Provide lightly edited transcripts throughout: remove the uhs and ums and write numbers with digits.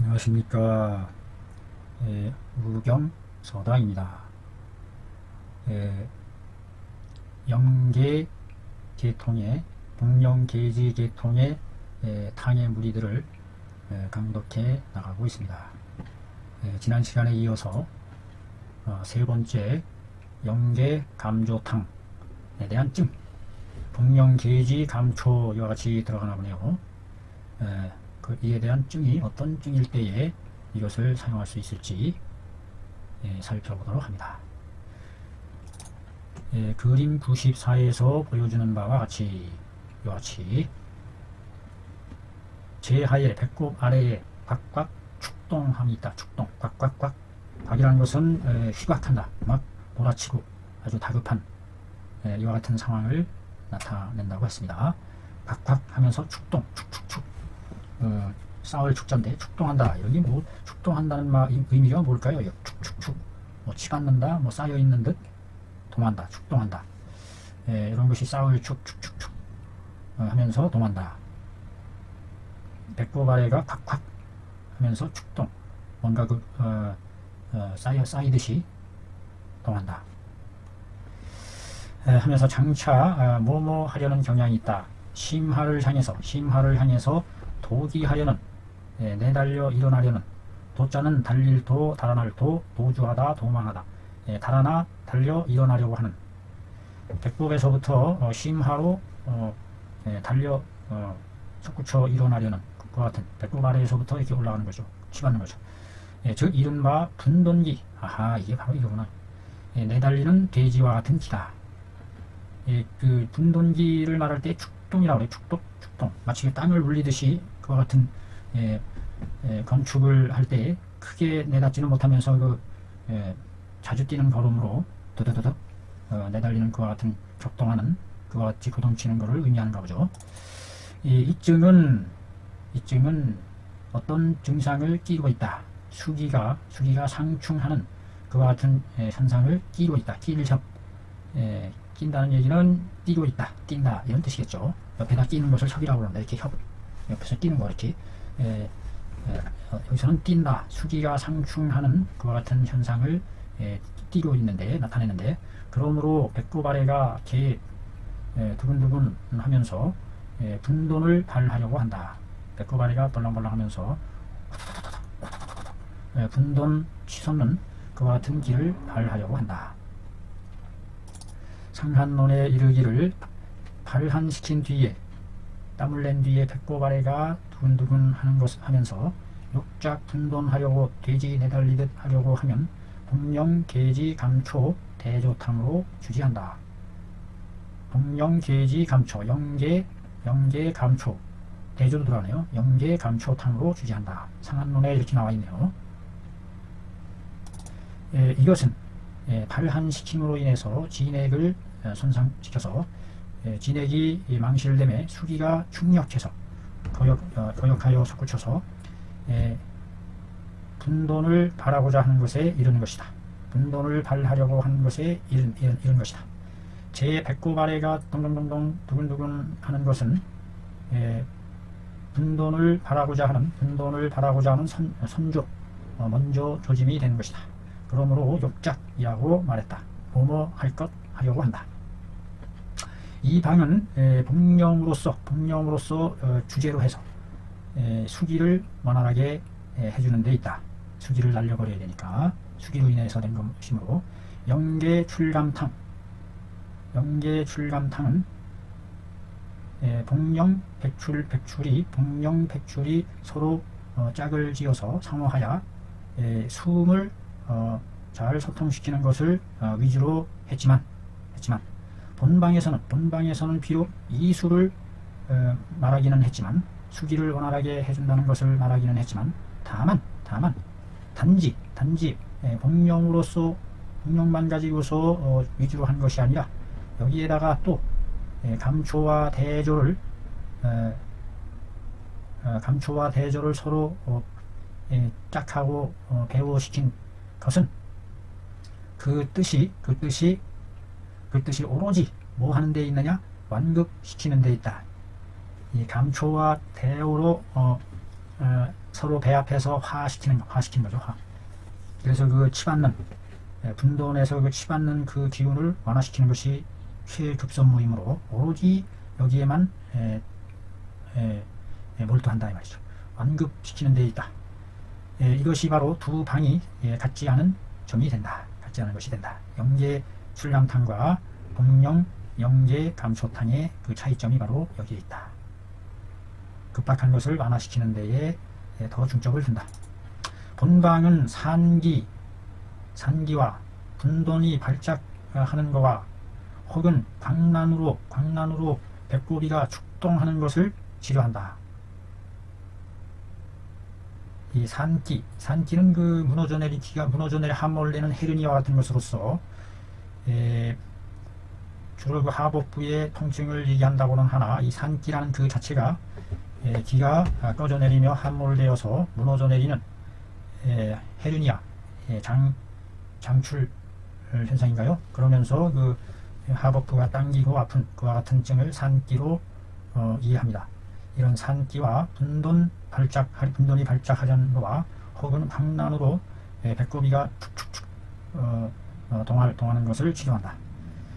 안녕하십니까. 무경서당입니다. 영계 계통의 북영계지 계통의 탕의 무리들을 강독해 나가고 있습니다. 지난 시간에 이어서 세 번째 영계 감조탕에 대한 증, 북영계지 감초 이와 같이 들어가나 보네요. 이에 대한 증이 어떤 증일 때에 이것을 사용할 수 있을지 살펴보도록 합니다. 그림 94에서 보여주는 바와 같이 이와 같이 제하에 배꼽 아래에 곽곽 축동함이 있다. 축동 곽곽곽. 곽이라는 것은 휘곽한다, 막 몰아치고 아주 다급한 이와 같은 상황을 나타낸다고 했습니다. 곽곽 하면서 축동 축축축, 싸울 축자인데 축동한다. 여기 뭐 축동한다는 의미가 뭘까요? 축축축, 뭐 치받는다, 뭐 쌓여있는 듯 동한다, 축동한다. 이런 것이 싸울 축축축축 하면서 동한다. 배꼽 아래가 콱콱 하면서 축동, 뭔가 쌓이듯이 동한다. 하면서 장차 뭐뭐 하려는 경향이 있다. 심화를 향해서 도기하려는, 내달려 일어나려는, 도자는 달릴 도, 달아날 도, 도주하다, 도망하다, 달아나 달려 일어나려고 하는, 배꼽에서부터 심하로 달려 솟구쳐 일어나려는 그와 같은, 배꼽 아래에서부터 이렇게 올라가는 거죠. 치받는 거죠. 즉 이른바 분돈기. 아하, 이게 바로 이거구나. 내달리는 돼지와 같은 기다. 그 분돈기를 말할 때 축동이라고 해요. 축동. 마치 땅을 울리듯이 그와 같은 건축을 할 때 크게 내닫지는 못하면서 자주 뛰는 걸음으로 드드드득 내달리는 그와 같은 격동하는, 그와 같이 고동치는 것을 의미하는가 보죠. 이 증은 어떤 증상을 띠고 있다. 수기가 상충하는 그와 같은 현상을 띠고 있다. 낀다는 얘기는 띄고 있다, 띈다, 이런 뜻이겠죠. 옆에다 끼는 것을 섭이라고 합니다. 이렇게 옆에서 끼는 거, 이렇게. 여기서는 띈다, 수기가 상충하는 그와 같은 현상을 띄고 있는데, 나타내는데, 그러므로 배꼽 아래가 이렇게 두근두근 하면서 분돈을 발하려고 한다. 배꼽 아래가 벌렁벌렁 하면서 분돈 치솟는 그와 같은 길을 발하려고 한다. 상한론에 이르기를 발한시킨 뒤에, 땀을 낸 뒤에 배꼽 아래가 두근두근 하면서 욕작 분돈하려고 돼지 내달리듯 하려고 하면 복령계지 감초 대조탕으로 주지한다. 복령계지 감초, 영계 감초, 대조도 들어가네요. 영계 감초탕으로 주지한다. 상한론에 이렇게 나와 있네요. 이것은 발한시킴으로 인해서 진액을 손상시켜서 진액이 망실됨에 수기가 충력해서 거역하여 솟구쳐서 분돈을 발하고자 하는 것에 이르는 것이다. 분돈을 발하려고 하는 것에 이른 것이다. 제 배꼽 아래가 동동동동 두근두근 하는 것은 분돈을 발하고자 하는 선조, 먼저 조짐이 되는 것이다. 그러므로 욕작이라고 말했다. 뭐뭐 할 것 하려고 한다. 이 방은 복령으로서 주제로 해서 수기를 원활하게 해주는 데 있다. 수기를 날려버려야 되니까 수기로 인해서 된 것이므로, 영계 출감탕은 복령 백출이 서로 짝을 지어서 상호하여 숨을 잘 소통시키는 것을 위주로 했지만 본방에서는 비록 이수를 말하기는 했지만, 수기를 원활하게 해준다는 것을 말하기는 했지만, 다만 단지 복령만 가지고서 위주로 한 것이 아니라, 여기에다가 또 감초와 대조를 서로 짝하고 배워시킨 것은 그 뜻이 오로지 뭐 하는 데 있느냐? 완급시키는 데 있다. 이 감초와 대오로 서로 배합해서 화시키는 거죠. 화. 그래서 그 치받는 분돈에서 그 치받는 그 기운을 완화시키는 것이 최급선 모임으로 오로지 여기에만 몰두한다 이 말이죠. 완급시키는 데 있다. 이것이 바로 두 방이 같지 않은 점이 된다. 같지 않은 것이 된다. 영계 출감탕과 공령 영계 감소탕의 그 차이점이 바로 여기에 있다. 급박한 것을 완화시키는 데에 더 중점을 둔다. 본방은 산기와 분돈이 발작하는 것과 혹은 광란으로 배꼽이가 축동하는 것을 치료한다. 이 산기는 그 무너져 내린 함몰되는 헤르니아와 같은 것으로서 주로 그 하복부의 통증을 얘기한다고는 하나, 이 산기라는 그 자체가 기가 꺼져 내리며 함몰되어서 무너져 내리는 헤르니아, 장출 현상인가요? 그러면서 그 하복부가 당기고 아픈 그와 같은 증을 산기로 이해합니다. 이런 산기와 분돈이 발작하자는 것과 혹은 광란으로 배꼽이가 축축축 동하는 것을 치료한다.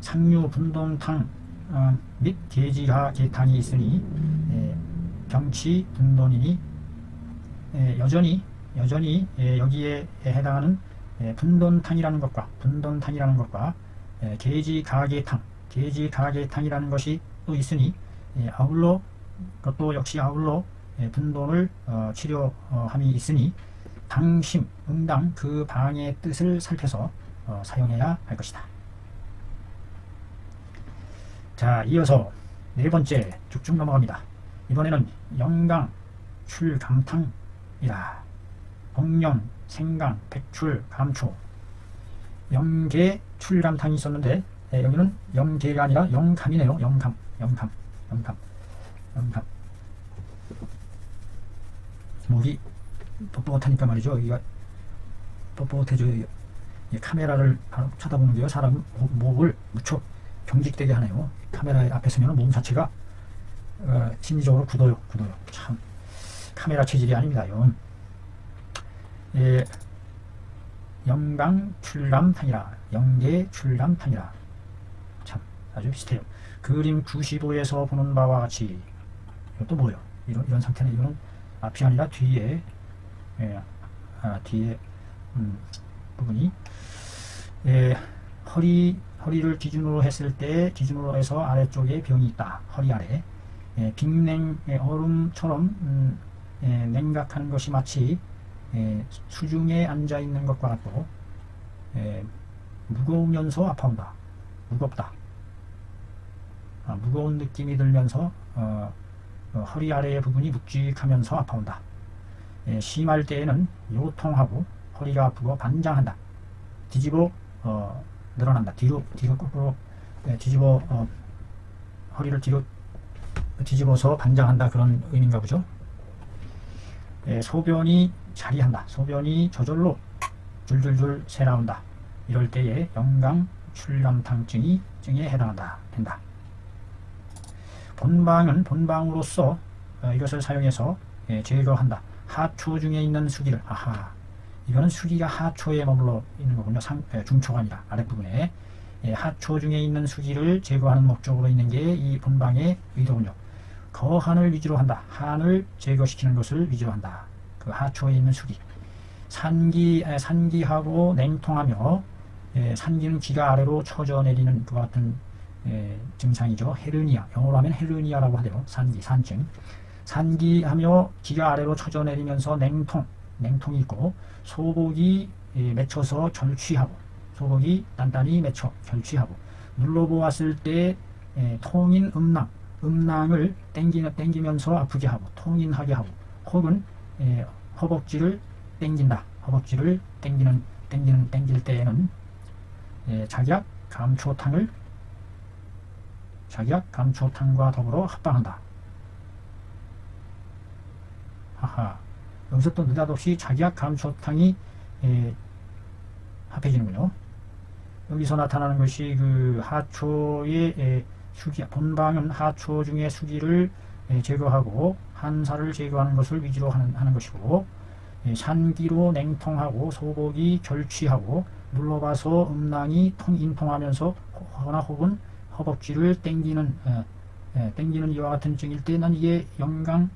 상류 분돈탕 및 계지하 계탕이 있으니 병치 분돈이니 여전히 여기에 해당하는 분돈탕이라는 것과 계지가계탕이라는 것이 또 있으니 그것도 역시 아울러 분돈을 치료함이 있으니 당심, 응당 그 방의 뜻을 살펴서 사용해야 할 것이다. 자, 이어서 네 번째 쭉쭉 넘어갑니다. 이번에는 영강, 출감탕이다. 공령, 생강, 백출, 감초, 영계, 출감탕이 있었는데 여기는 영계가 아니라 영감이네요. 영감. 목이 뻣뻣하니까 말이죠. 여기가 뻣뻣해져요. 카메라를 바로 쳐다보는 게요. 사람 목을 무척 경직되게 하네요. 카메라 앞에 서면 몸 자체가 심리적으로 굳어요. 참 카메라 체질이 아닙니다. 영강 출감탕이라, 영계 출감탕이라. 참 아주 비슷해요. 그림 95에서 보는 바와 같이. 이것도 뭐예요? 이런 상태는 이거는 앞이 아니라 뒤에 뒤에 부분이 허리를 기준으로 했을 때 기준으로 해서 아래쪽에 병이 있다. 허리 아래 빅냉 얼음처럼 냉각한 것이 마치 수중에 앉아 있는 것과 같고 무거우면서 아파온다. 무겁다. 무거운 느낌이 들면서 허리 아래의 부분이 묵직하면서 아파온다. 심할 때에는 요통하고 허리가 아프고 반장한다. 뒤집어 늘어난다. 뒤로 거꾸로 뒤집어 허리를 뒤로 뒤집어서 반장한다. 그런 의미인가 보죠. 소변이 자리한다. 소변이 저절로 줄줄줄 새나온다. 이럴 때에 영강 출감탕증에 된다. 본방은 본방으로서 이것을 사용해서 제거한다. 하초 중에 있는 수기를, 이거는 수기가 하초에 머물러 있는 거군요. 중초가 아니라 아랫부분에 하초 중에 있는 수기를 제거하는 목적으로 있는 게 이 본방의 의도군요. 거한을 위주로 한다. 한을 제거시키는 것을 위주로 한다. 그 하초에 있는 수기. 산기하고 냉통하며 산기는 기가 아래로 쳐져 내리는 그 같은 증상이죠. 헤르니아, 영어로 하면 헤르니아라고 하대요. 산증. 산기하며 기가 아래로 쳐져 내리면서 냉통이 있고 소복이 맺혀서 절취하고 소복이 단단히 맺혀 절취하고 눌러보았을 때 통인 음낭을 땡기면서 아프게 하고 통인하게 하고 혹은 허벅지를 땡긴다. 허벅지를 땡길 때에는 작약 감초탕과 더불어 합방한다. 여기서 또 느닷없이 작약 감초탕이 합해지는군요. 여기서 나타나는 것이 그 하초의 수기, 본방은 하초 중에 수기를 제거하고 한사를 제거하는 것을 위주로 하는 것이고, 산기로 냉통하고 소복이 결취하고 눌러봐서 음낭이 인통하면서 허나 혹은 허벅지를 땡기는 이와 같은 증일 때는 이게 영강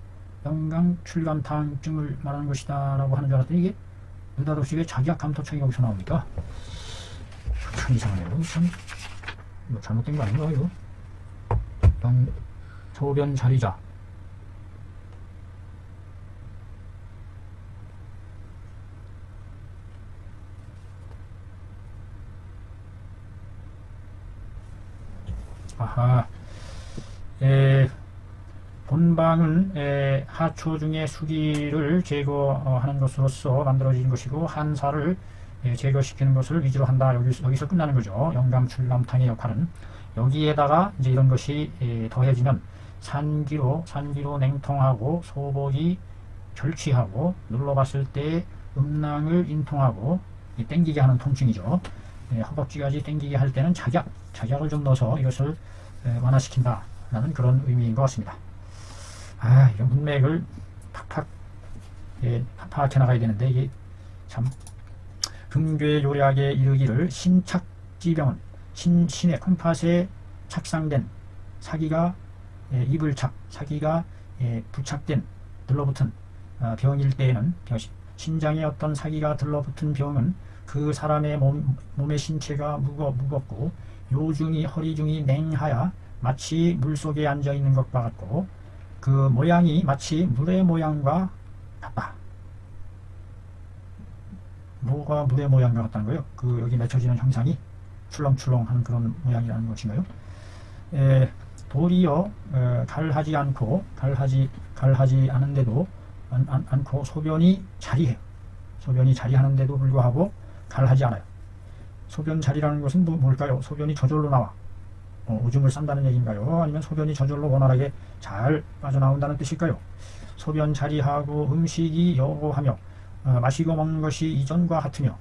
출감탕증을 말하는 것이다 라고 하는 줄 알았더니 이게 느닷없이 왜 자기약 감토청이 여기서 나옵니까? 참 이상하네요. 참 뭐 잘못된 거 아닌가 이거? 소변 자리자. 아하. 본방은 하초 중에 수기를 제거하는 것으로서 만들어진 것이고 한사를 제거시키는 것을 위주로 한다. 여기서 끝나는 거죠. 영감 출감탕의 역할은. 여기에다가 이제 이런 것이 더해지면 산기로 냉통하고 소복이 결취하고 눌러봤을 때 음낭을 인통하고 땡기게 하는 통증이죠. 허벅지까지 땡기게 할 때는 작약을 좀 넣어서 이것을 완화시킨다 라는 그런 의미인 것 같습니다. 이런 문맥을 팍팍 파악해 나가야 되는데 이게 참 금괴 요략에 이르기를 신착지병은 신의 콩팥에 착상된 사기가 사기가 부착된 들러붙은 병일 때에는 신장에 어떤 사기가 들러붙은 병은 그 사람의 몸의 신체가 무겁고 허리 중이 냉하여 마치 물속에 앉아 있는 것과 같고 그 모양이 마치 물의 모양과 같다. 뭐가 물의 모양과 같다는 거예요? 그 여기 맺혀지는 형상이 출렁출렁한 그런 모양이라는 것인가요? 도리어 갈하지 않은데도 않고 소변이 자리해요. 소변이 자리하는데도 불구하고 갈하지 않아요. 소변 자리라는 것은 뭘까요? 소변이 저절로 나와. 오줌을 싼다는 얘기인가요? 아니면 소변이 저절로 원활하게 잘 빠져나온다는 뜻일까요? 소변 자리하고 음식이 여고하며 마시고 먹는 것이 이전과 같으며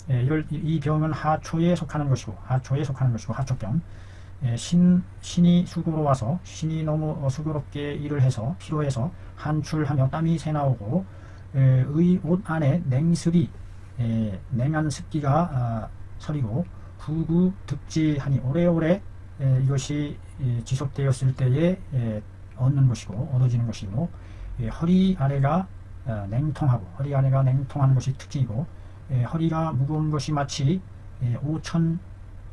이 병은 하초에 속하는 것이고 하초병. 신이 수고로 와서 신이 너무 수고롭게 일을 해서 피로해서 한출하며 땀이 새나오고 옷 안에 냉한 습기가 서리고 구구득지하니 오래오래 이것이 지속되었을 때에 얻어지는 것이고 허리 아래가 냉통하는 것이 특징이고 허리가 무거운 것이 마치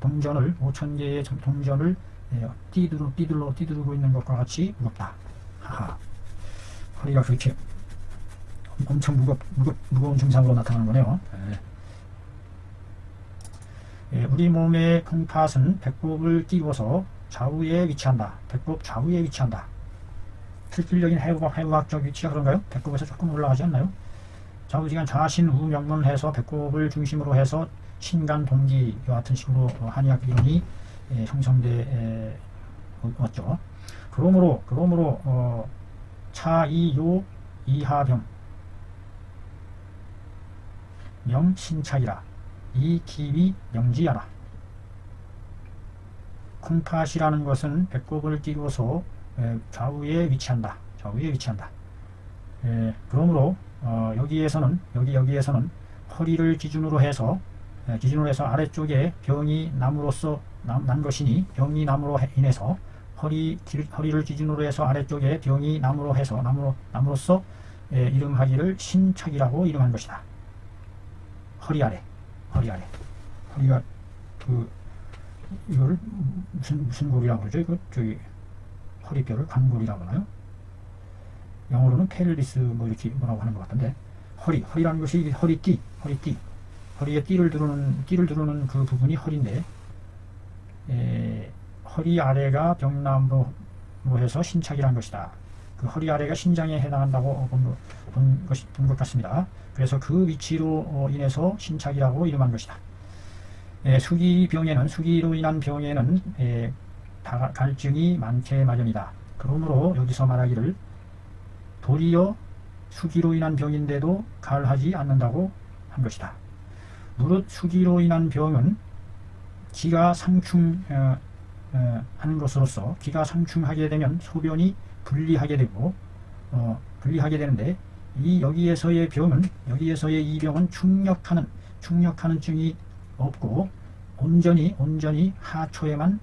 5,000개의 동전을 띠두르고 있는 것과 같이 무겁다. 허리가 그렇게 엄청 무거운 증상으로 나타나는 거네요. 우리 몸의 콩팥은 배꼽을 띄워서 좌우에 위치한다. 배꼽 좌우에 위치한다. 실질적인 해부학적 위치가 그런가요? 배꼽에서 조금 올라가지 않나요? 좌우지간 좌신우 명문해서 배꼽을 중심으로 해서 신간 동기와 같은 식으로 한의학 이론이 형성돼 왔죠. 그러므로 차이요 이하병 명신착이라 이 기위 명지하라. 콩팥이라는 것은 배꼽을 띄워서 좌우에 위치한다. 그러므로 여기에서는 허리를 기준으로 해서 아래쪽에 병이 남으로써 난 것이니 병이 남으로 인해서 허리를 기준으로 해서 아래쪽에 병이 남으로써 이름하기를 신착이라고 이름한 것이다. 허리 아래. 허리가 이걸 무슨 골이라고 그러죠? 이거 허리뼈를 관골이라고 하나요? 영어로는 펠리스 이렇게 뭐라고 하는 것 같은데 허리라는 것이 허리띠 허리에 띠를 두르는 그 부분이 허리인데 허리 아래가 병남으로 해서 신착이라는 것이다. 그 허리 아래가 신장에 해당한다고 본 것 같습니다. 그래서 그 위치로 인해서 신착이라고 이름한 것이다. 수기로 인한 병에는 갈증이 많게 마련이다. 그러므로 여기서 말하기를 도리어 수기로 인한 병인데도 갈하지 않는다고 한 것이다. 무릇 수기로 인한 병은 기가 상충하는 것으로서 기가 상충하게 되면 소변이 분리하게 되고 분리하게 되는데 여기에서의 병은 이 병은 충격하는 증이 없고 온전히 하초에만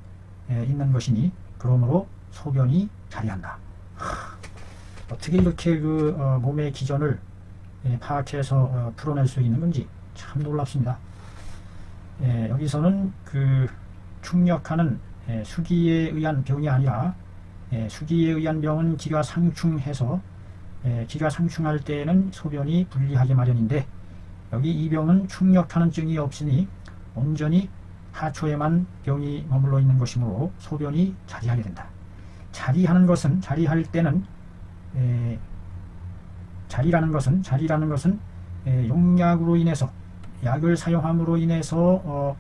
있는 것이니 그러므로 소변이 자리한다. 어떻게 이렇게 몸의 기전을 파악해서 풀어낼 수 있는 건지 참 놀랍습니다. 여기서는 충격하는 수기에 의한 병이 아니라 수기에 의한 병은 기가 상충해서 기가 상충할 때에는 소변이 분리하게 마련인데 여기 이 병은 충격하는 증이 없으니 온전히 하초에만 병이 머물러 있는 것이므로 소변이 자리하게 된다. 자리할 때는 자리라는 것은 용약으로 인해서 약을 사용함으로 인해서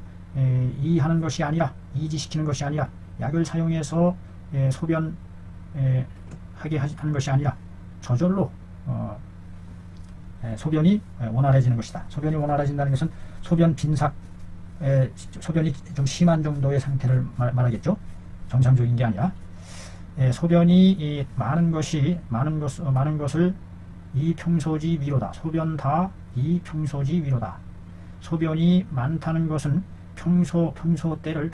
이하는 것이 아니라 이지시키는 것이 아니라 약을 사용해서 소변 하게 하는 것이 아니라 저절로 소변이 원활해지는 것이다. 소변이 원활해진다는 것은 소변 빈삭 소변이 좀 심한 정도의 상태를 말하겠죠. 정상적인 게 아니라 소변이 많은 것을 이평소지 위로다. 소변 다 이평소지 위로다. 소변이 많다는 것은 평소 때를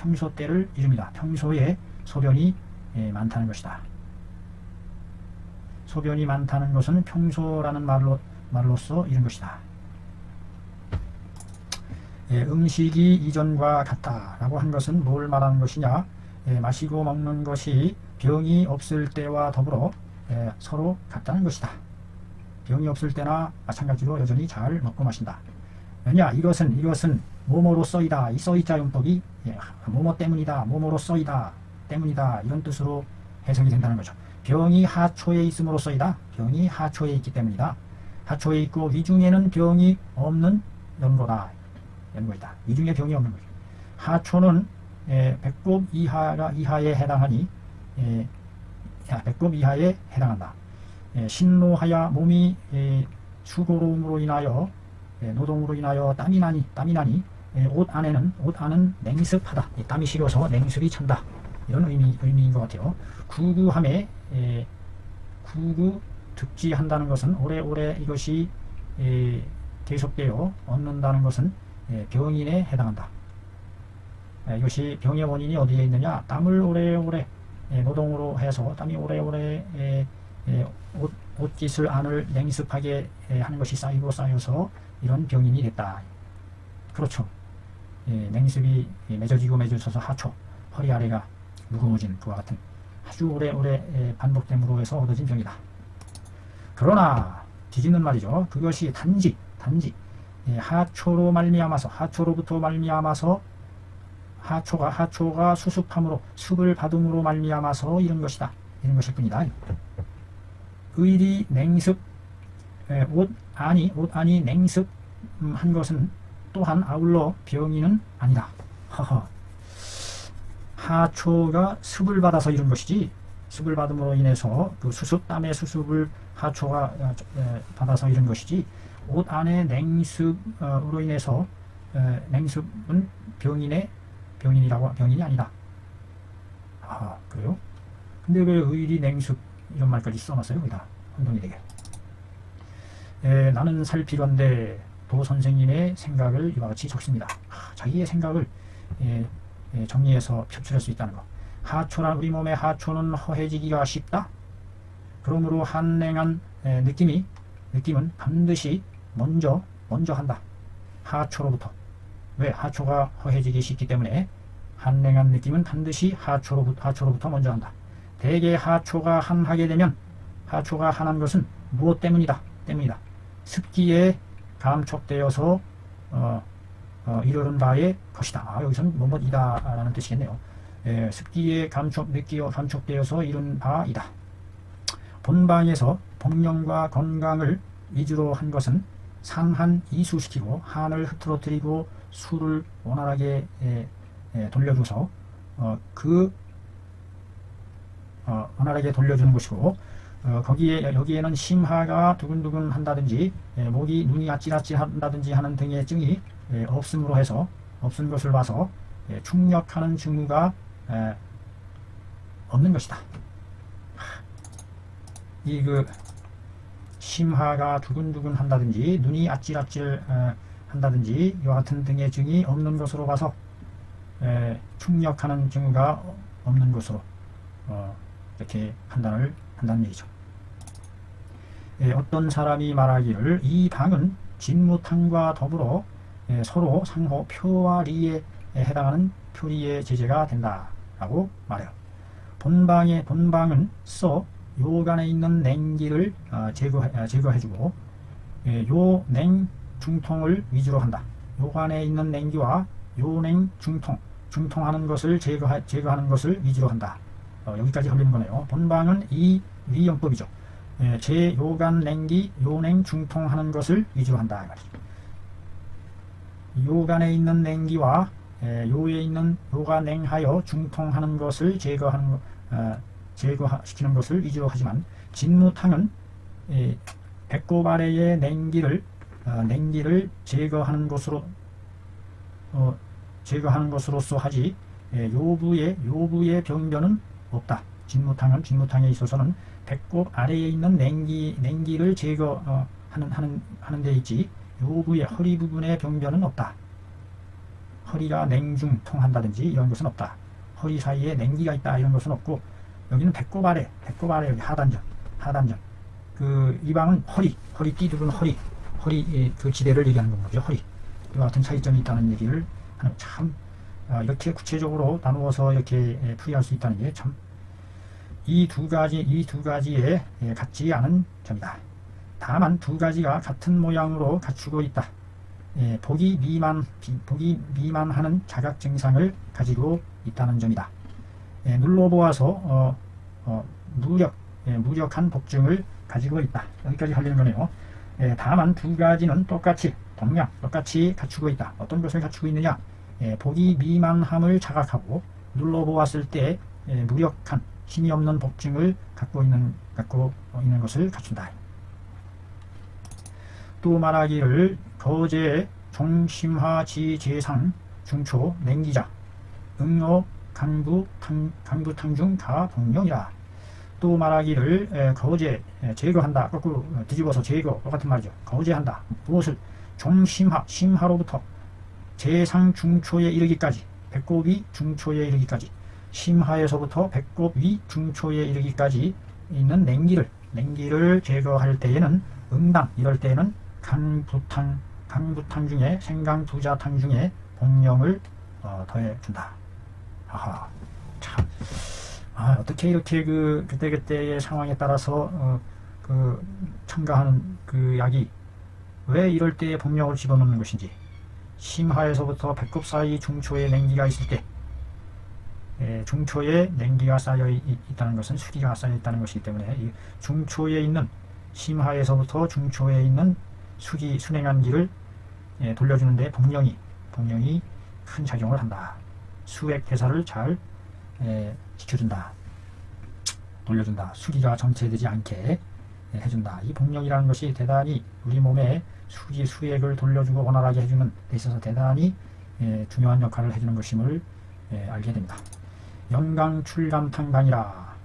이릅니다. 평소에 소변이 많다는 것이다. 소변이 많다는 것은 평소라는 말로서 이른 것이다. 음식이 이전과 같다라고 한 것은 뭘 말하는 것이냐? 마시고 먹는 것이 병이 없을 때와 더불어 서로 같다는 것이다. 병이 없을 때나 마찬가지로 여전히 잘 먹고 마신다. 왜냐? 이것은 뭐뭐로 써이다. 이 써이자 용법이 뭐뭐 때문이다. 뭐뭐로 써이다. 때문이다. 이런 뜻으로 해석이 된다는 거죠. 병이 하초에 있음으로써이다. 병이 하초에 있기 때문이다. 하초에 있고 위중에는 병이 없는 연고다. 연고이다. 위중에 병이 없는 거죠. 하초는 배꼽 이하에 해당하니 배꼽 이하에 해당한다. 신노하여 몸이 수고로움으로 인하여 노동으로 인하여 땀이 나니 옷 안은 냉습하다. 땀이 식어서 냉습이 찬다. 이런 의미인 것 같아요. 구구함에 구구 득지한다는 것은 오래오래 이것이 계속되어 얻는다는 것은 병인에 해당한다. 이것이 병의 원인이 어디에 있느냐? 땀을 오래오래 노동으로 해서 땀이 오래오래 옷깃을 안을 냉습하게 하는 것이 쌓여서 이런 병인이 됐다. 그렇죠. 냉습이 맺어져서 하초, 허리 아래가 무거워진 그와 같은 아주 오래오래 반복됨으로 해서 얻어진 병이다. 그러나 뒤집는 말이죠. 그것이 단지 하초로부터 말미암아서 하초가 수습함으로 습을 받음으로 말미암아서 이런 것이다. 이런 것일 뿐이다. 의리 냉습 옷 안이 냉습한 것은 또한 아울러 병인은 아니다. 하초가 습을 받아서 이런 것이지, 습을 받음으로 인해서 땀의 수습을 하초가 받아서 이런 것이지, 옷 안의 냉습으로 인해서 냉습은 병인이 아니다. 그래요? 근데 왜 의리 냉습 이런 말까지 써놨어요? 여기다 혼동이 되게. 나는 살 필요한데 도 선생님의 생각을 이와 같이 적습니다. 자기의 생각을 정리해서 표출할 수 있다는 것. 우리 몸의 하초는 허해지기가 쉽다. 그러므로 한냉한 느낌은 반드시 먼저 한다. 하초로부터. 왜? 하초가 허해지기 쉽기 때문에 한냉한 느낌은 반드시 하초로부터 먼저 한다. 대개 하초가 한하게 되면 하초가 한한 것은 무엇 때문이다. 습기에 감촉되어서 이르는 바의 것이다. 여기서는 뭐뭐이다 라는 뜻이겠네요. 습기에 감촉되어서 이른 바이다. 본방에서 복령과 건강을 위주로 한 것은 상한 이수시키고 한을 흐트러뜨리고 수를 원활하게 돌려줘서 원활하게 돌려주는 것이고, 여기에는 심하가 두근두근 한다든지 눈이 아찔아찔한다든지 하는 등의 증이 없은 것을 봐서 충격하는 증후가 없는 것이다. 이 그 심하가 두근두근 한다든지 눈이 아찔아찔 한다든지 이와 같은 등의 증이 없는 것으로 봐서 충격하는 증후가 없는 것으로 이렇게 판단을 한다는 얘기죠. 어떤 사람이 말하기를 이 방은 진무탕과 더불어 서로 상호 표와 리에 해당하는 표리의 제재가 된다 라고 말해요. 본방은 써 요간에 있는 냉기를 제거해주고 요 냉 중통을 위주로 한다. 요간에 있는 냉기와 요냉 중통하는 것을 제거하는 것을 위주로 한다. 여기까지 걸리는 거네요. 본방은 이 위용법이죠. 제 요간 냉기 요냉 중통하는 것을 위주로 한다. 요간에 있는 냉기와 요에 있는 요가 냉하여 중통하는 것을 제거시키는 것을 위주로 하지만 진무탕은 배꼽 아래의 냉기를 제거하는 것으로서 하지 요부의 병변은 없다. 진무탕에 있어서는 배꼽 아래에 있는 냉기를 제거하는 데 있지 요부의 허리 부분의 병변은 없다. 허리가 냉중 통한다든지 이런 것은 없다. 허리 사이에 냉기가 있다 이런 것은 없고 여기는 배꼽 아래 여기 하단전 이 방은 허리 띠두른 허리 그 지대를 얘기하는 거죠. 허리 이와 같은 차이점이 있다는 얘기를 하는 참 이렇게 구체적으로 나누어서 이렇게 풀이할 수 있다는 게 참 이 두 가지에 같지 않은 점이다. 다만 두 가지가 같은 모양으로 갖추고 있다. 보기 미만하는 자각 증상을 가지고 있다는 점이다. 눌러보아서 무력한 복증을 가지고 있다. 여기까지 하려는 거네요. 다만 두 가지는 똑같이 갖추고 있다. 어떤 것을 갖추고 있느냐? 보기 미만함을 자각하고 눌러보았을 때 무력한 힘이 없는 복증을 갖고 있는 것을 갖춘다. 또 말하기를 거제 종심화 지재상 중초 냉기자 응어 강부탕중 가동령이라. 또 말하기를 거제 제거한다. 거꾸로 뒤집어서 제거 똑같은 말이죠. 거제한다. 무엇을? 심하로부터 재상 중초에 이르기까지 배꼽이 중초에 이르기까지 심하에서부터 배꼽 위 중초에 이르기까지 있는 냉기를 제거할 때에는 응당 이럴 때에는 강부탕 중에 생강부자탕 중에 복령을 더해준다. 아하, 참, 어떻게 이렇게 그때그때의 상황에 따라서 첨가하는 그 약이 왜 이럴 때에 복령을 집어넣는 것인지, 심하에서부터 배꼽 사이 중초에 냉기가 있을 때, 중초에 냉기가 쌓여 있다는 것은 수기가 쌓여 있다는 것이기 때문에 이 중초에 있는 심하에서부터 중초에 있는 순행한 기를 돌려주는데 복령이 큰 작용을 한다. 수액 대사를 잘 시켜준다. 돌려준다. 수기가 정체되지 않게 해준다. 이 복령이라는 것이 대단히 우리 몸에 수액을 돌려주고 원활하게 해주는 데 있어서 대단히 중요한 역할을 해주는 것임을 알게 됩니다. 영강출감탕강이라.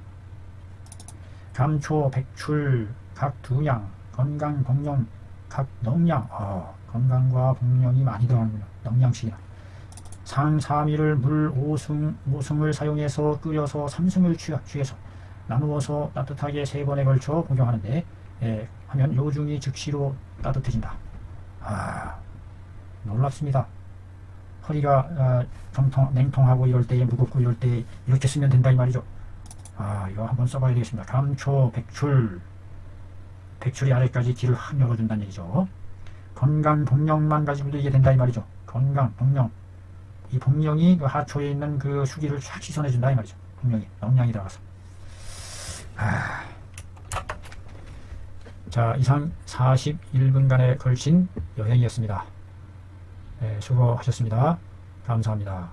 감초, 백출, 각 두양, 건강, 복령, 각 넉량. 건강과 복령이 많이 들어가는군요. 넉량씩이나. 상삼일을 물 5승을 사용해서 끓여서 3승을 취해서 나누어서 따뜻하게 3번에 걸쳐 복용하는데 하면 요중이 즉시로 따뜻해진다. 놀랍습니다. 허리가 냉통하고 이럴 때 무겁고 이럴 때 이렇게 쓰면 된다 이 말이죠. 이거 한번 써봐야 되겠습니다. 감초, 백출이 아래까지 길을 확 열어준다는 얘기죠. 건강, 복령만 가지고도 이게 된다 이 말이죠. 건강, 복령. 이 복령이 그 하초에 있는 그 수기를 쫙 씻어내준다 이 말이죠. 복령이, 넉량이 들어가서. 자, 이상 41분간에 걸친 여행이었습니다. 수고하셨습니다. 감사합니다.